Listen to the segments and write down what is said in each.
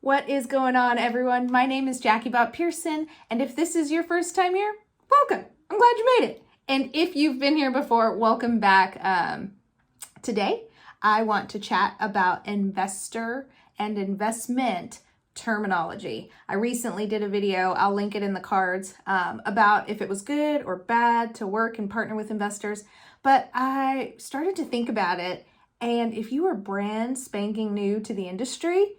What is going on, everyone? My name is Jackie Bob Pearson, and if this is your first time here, welcome. I'm glad you made it. And if you've been here before, welcome back. Today, I want to chat about investor and investment terminology. I recently did a video, I'll link it in the cards, about if it was good or bad to work and partner with investors. But I started to think about it, and if you are brand spanking new to the industry,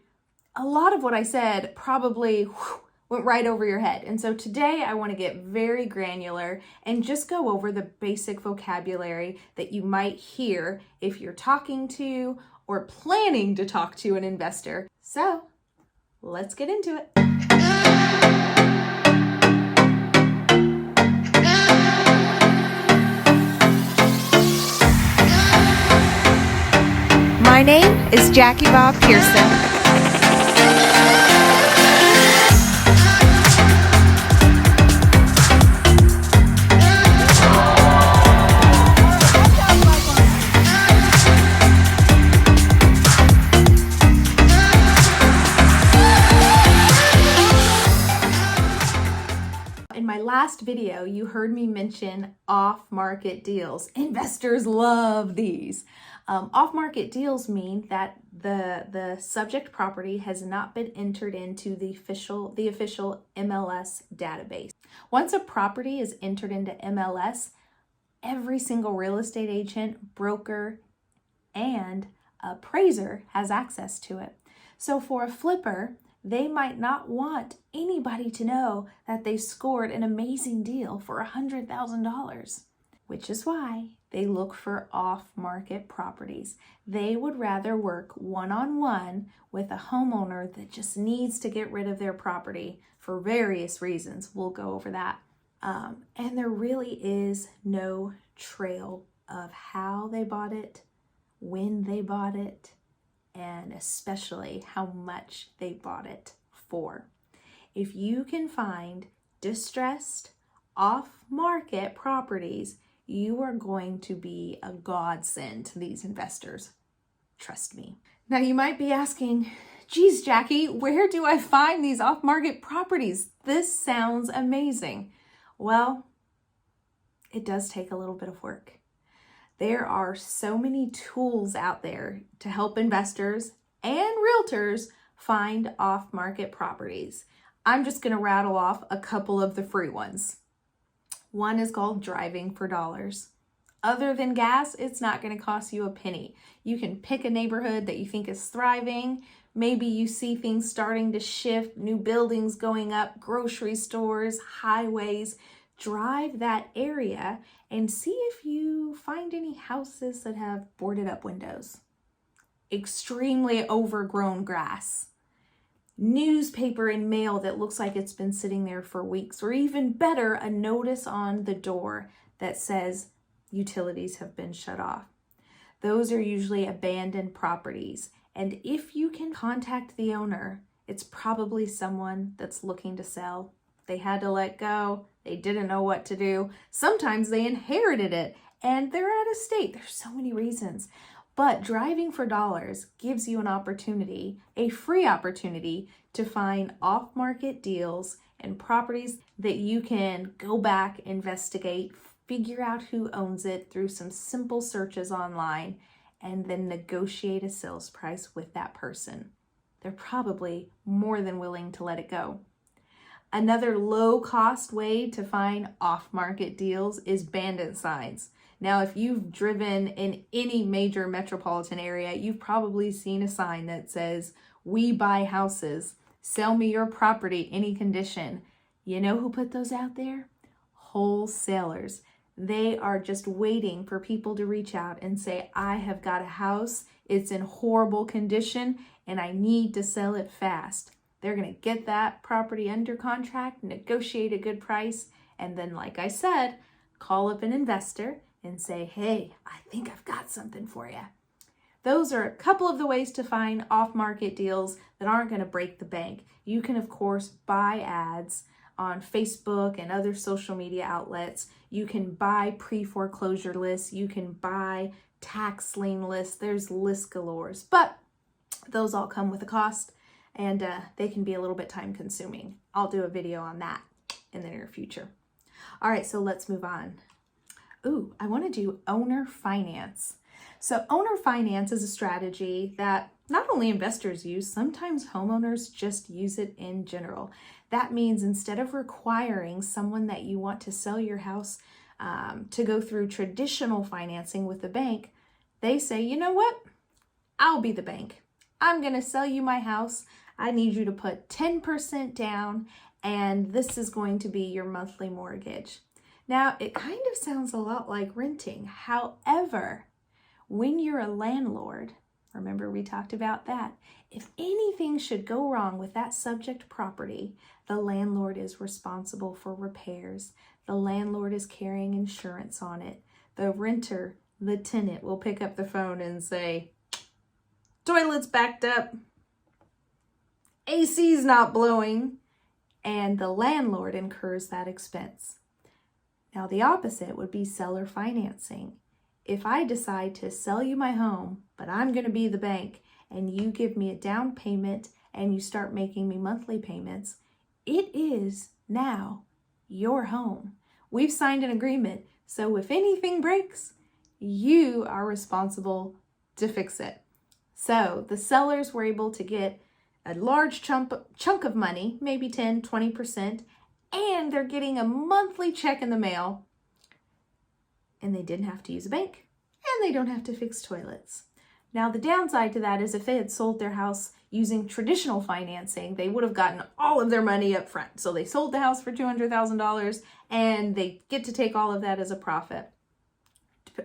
a lot of what I said probably went right over your head. And so today I want to get very granular and just go over the basic vocabulary that you might hear if you're talking to or planning to talk to an investor. So let's get into it. My name is Jackie Bob Pearson. In my last video, you heard me mention off-market deals. Investors love these. Off-market deals mean that the subject property has not been entered into the official MLS database. Once a property is entered into MLS, every single real estate agent, broker, and appraiser has access to it. So for a flipper, they might not want anybody to know that they scored an amazing deal for $100,000, which is why they look for off-market properties. They would rather work one-on-one with a homeowner that just needs to get rid of their property for various reasons. We'll go over that. And there really is no trail of how they bought it, when they bought it, and especially how much they bought it for. If you can find distressed, off-market properties, you are going to be a godsend to these investors. Trust me. Now you might be asking, geez, Jackie, where do I find these off-market properties? This sounds amazing. Well, it does take a little bit of work. There are so many tools out there to help investors and realtors find off-market properties. I'm just going to rattle off a couple of the free ones. One is called Driving for Dollars. Other than gas, it's not going to cost you a penny. You can pick a neighborhood that you think is thriving. Maybe you see things starting to shift, new buildings going up, grocery stores, highways. Drive that area and see if you find any houses that have boarded up windows, extremely overgrown grass, newspaper and mail that looks like it's been sitting there for weeks, or even better, a notice on the door that says utilities have been shut off. Those are usually abandoned properties, and if you can contact the owner, it's probably someone that's looking to sell. They had to let go. They didn't know what to do. Sometimes they inherited it and they're out of state. There's so many reasons. But Driving for Dollars gives you an opportunity, a free opportunity, to find off-market deals and properties that you can go back, investigate, figure out who owns it through some simple searches online, and then negotiate a sales price with that person. They're probably more than willing to let it go. Another low-cost way to find off-market deals is bandit signs. Now, if you've driven in any major metropolitan area, you've probably seen a sign that says, "We buy houses. Sell me your property, any condition." You know who put those out there? Wholesalers. They are just waiting for people to reach out and say, "I have got a house. It's in horrible condition and I need to sell it fast." They're going to get that property under contract, negotiate a good price, and then, like I said, call up an investor and say, "Hey, I think I've got something for you." Those are a couple of the ways to find off-market deals that aren't going to break the bank. You can, of course, buy ads on Facebook and other social media outlets. You can buy pre-foreclosure lists. You can buy tax lien lists. There's list galores, but those all come with a cost. and they can be a little bit time consuming. I'll do a video on that in the near future. All right, so let's move on. Ooh, I want to do owner finance. So owner finance is a strategy that not only investors use, sometimes homeowners just use it in general. That means instead of requiring someone that you want to sell your house to go through traditional financing with the bank, they say, you know what? I'll be the bank. I'm going to sell you my house. I need you to put 10% down, and this is going to be your monthly mortgage. Now, it kind of sounds a lot like renting. However, when you're a landlord, remember we talked about that, if anything should go wrong with that subject property, the landlord is responsible for repairs. The landlord is carrying insurance on it. The renter, the tenant, will pick up the phone and say, toilet's backed up, AC's not blowing, and the landlord incurs that expense. Now, the opposite would be seller financing. If I decide to sell you my home, but I'm going to be the bank, and you give me a down payment and you start making me monthly payments, it is now your home. We've signed an agreement, so if anything breaks, you are responsible to fix it. So the sellers were able to get a large chunk of money, maybe 10, 20%, and they're getting a monthly check in the mail, and they didn't have to use a bank, and they don't have to fix toilets. Now, the downside to that is if they had sold their house using traditional financing, they would have gotten all of their money up front. So they sold the house for $200,000, and they get to take all of that as a profit.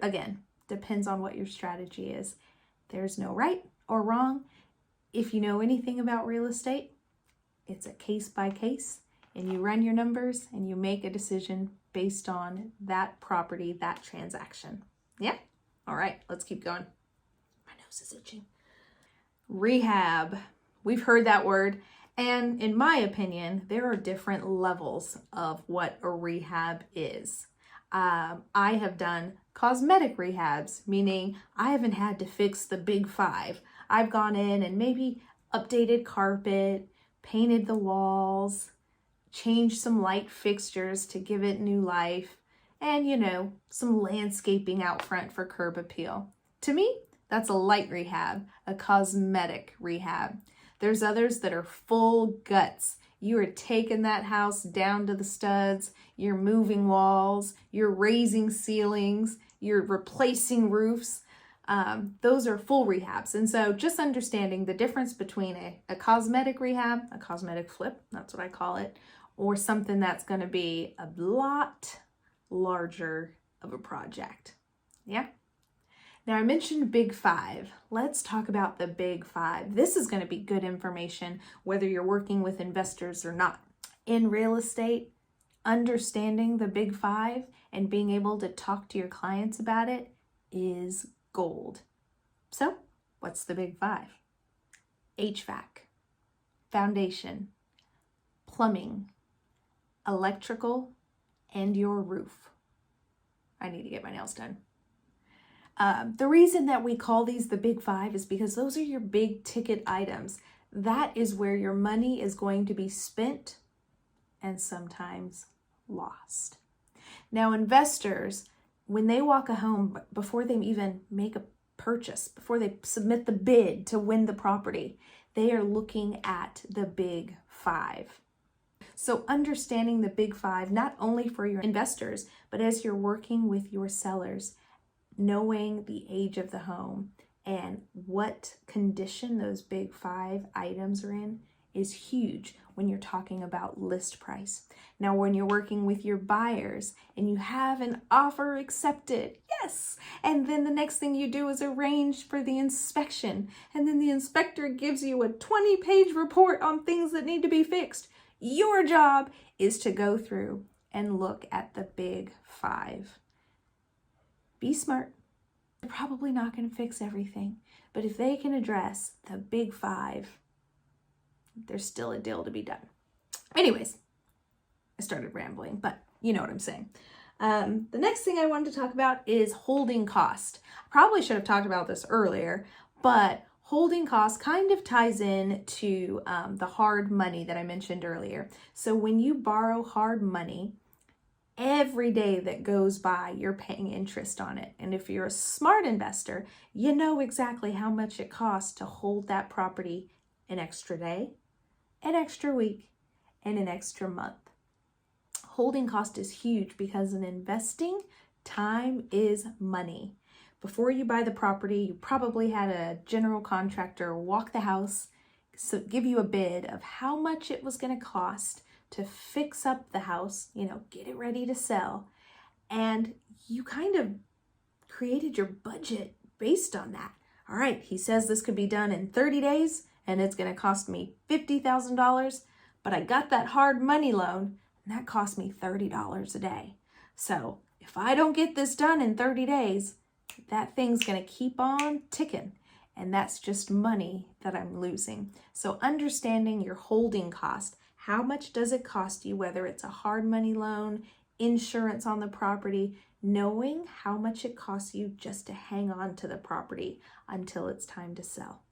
Again, depends on what your strategy is. There's no right or wrong. If you know anything about real estate, it's a case by case, and you run your numbers and you make a decision based on that property, that transaction. Yeah? All right, let's keep going. My nose is itching. Rehab. We've heard that word. And in my opinion, there are different levels of what a rehab is. I have done cosmetic rehabs, meaning I haven't had to fix the big five. I've gone in and maybe updated carpet, painted the walls, changed some light fixtures to give it new life, and, some landscaping out front for curb appeal. To me, that's a light rehab, a cosmetic rehab. There's others that are full guts. You are taking that house down to the studs, you're moving walls, you're raising ceilings, you're replacing roofs. Those are full rehabs. And so just understanding the difference between a cosmetic rehab, a cosmetic flip, that's what I call it, or something that's going to be a lot larger of a project. Yeah. Now, I mentioned big five. Let's talk about the big five. This is going to be good information whether you're working with investors or not. In real estate, understanding the big five and being able to talk to your clients about it is gold. So, what's the big five? HVAC, foundation, plumbing, electrical, and your roof. I need to get my nails done. The reason that we call these the big five is because those are your big ticket items. That is where your money is going to be spent and sometimes lost. Now, investors, when they walk a home, before they even make a purchase, before they submit the bid to win the property, they are looking at the big five. So understanding the big five, not only for your investors, but as you're working with your sellers, knowing the age of the home and what condition those big five items are in is huge when you're talking about list price. Now, when you're working with your buyers and you have an offer accepted, yes, and then the next thing you do is arrange for the inspection, and then the inspector gives you a 20-page report on things that need to be fixed. Your job is to go through and look at the big five. Be smart. They're probably not going to fix everything, but if they can address the big five, there's still a deal to be done. Anyways, I started rambling, but you know what I'm saying. The next thing I wanted to talk about is holding cost. I probably should have talked about this earlier, but Holding costs kind of ties in to the hard money that I mentioned earlier. So when you borrow hard money, every day that goes by, you're paying interest on it. And if you're a smart investor, you know exactly how much it costs to hold that property an extra day, an extra week, and an extra month. Holding cost is huge because in investing, time is money. Before you buy the property, you probably had a general contractor walk the house, so give you a bid of how much it was going to cost to fix up the house, get it ready to sell. And you kind of created your budget based on that. All right, he says this could be done in 30 days and it's going to cost me $50,000, but I got that hard money loan and that cost me $30 a day. So if I don't get this done in 30 days, that thing's going to keep on ticking. And that's just money that I'm losing. So understanding your holding cost, how much does it cost you, whether it's a hard money loan, insurance on the property, knowing how much it costs you just to hang on to the property until it's time to sell.